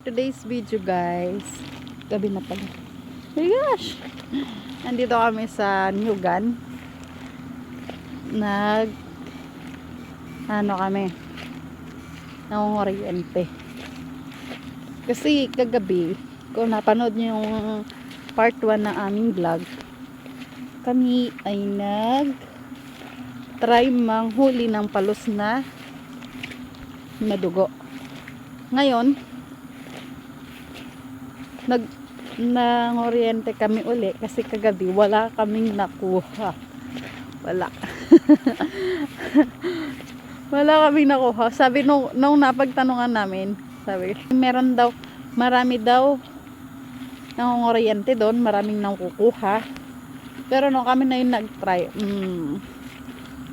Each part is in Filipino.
Today's video guys, gabi na pala. Oh my gosh, nandito kami sa Nyugan. Kami nangungoriente kasi kagabi kung napanood nyo yung part 1 ng aming vlog, kami ay try manghuli ng palos na madugo. Ngayon nangoriente kami uli kasi kagabi wala kaming nakuha. Wala kaming nakuha. Sabi nung napagtanungan namin, sabi meron daw, marami daw nangoriente doon, maraming nakukuha. Pero nung kami na yung nag-try,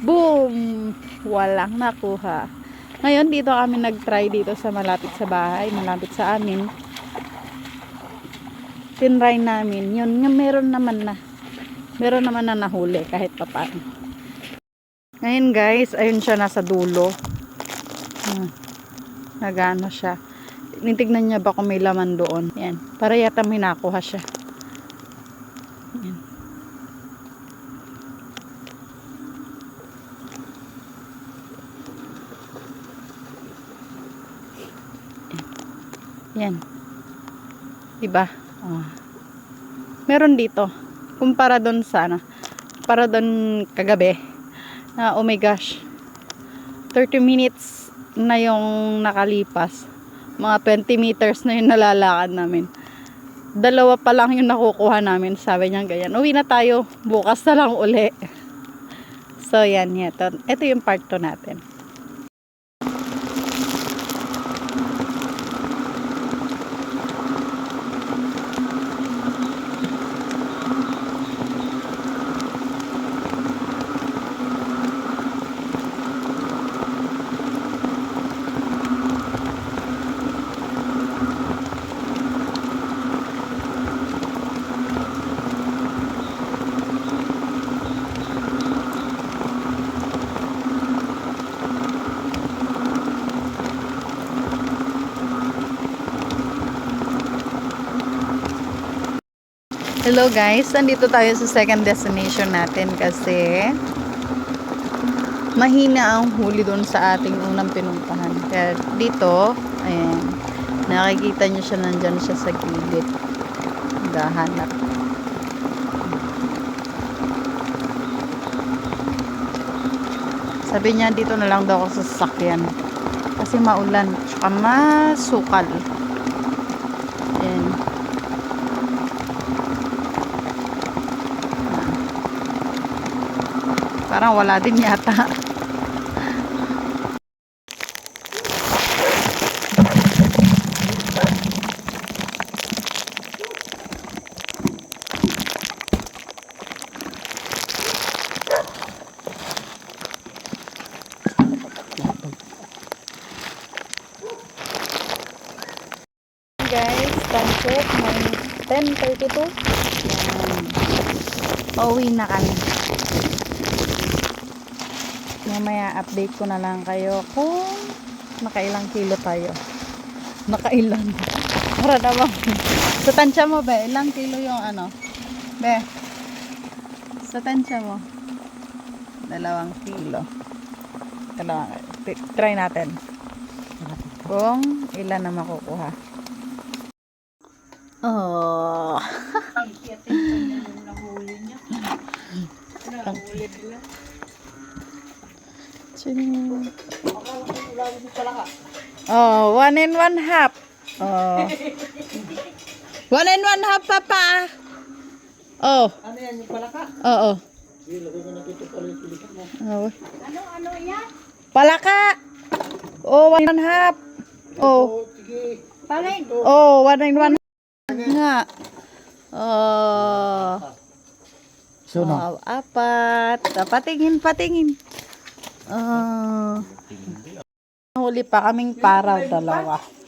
boom, walang nakuha. Ngayon dito kami nag-try dito sa malapit sa bahay, malapit sa amin. Tinry namin yun, meron naman na nahuli kahit papaano. Ngayon guys, ayun siya nasa dulo. Nagano siya, tinitignan niya ba kung may laman doon. Yan, para yata may nakuha siya. Yan, diba? Meron dito kumpara doon para doon kagabi na oh my gosh, 30 minutes na yung nakalipas, mga 20 meters na yung nalalakad namin, dalawa pa lang yung nakukuha namin. Sabi niya ganyan, uwi na tayo, bukas na lang uli. So yan, ito yung part 2 natin. Hello guys, nandito tayo sa second destination natin kasi mahina ang huli doon sa ating unang pinuntahan. Kaya dito, ayan, nakikita nyo siya, nandyan siya sa gilid. Naghahanap. Sabi niya dito na lang daw ako sa sasakyan kasi maulan, tsaka masukal. Ayan. Parang wala din yata. Guys, time check, 10:32. Pauwi na kami. Mamaya update ko na lang kayo kung nakailang kilo tayo. Nakailan. Para naman. Sa tansya mo ba, ilang kilo yung ano? Be, sa tansya mo, 2 kilo. Try natin kung ilan na makukuha. Oh. Oh, 1 1/2. Oh. 1 1/2 papa. Oh. Ano yan, yung palaka? Oo. Oh. Ano yan? Palaka. Oh, 1 1/2. Oh. Sige. Paling. Oh, 1 1/2 nga. Oh. So, Oh, apat. Patingin. Huli pa kaming paraw, 2.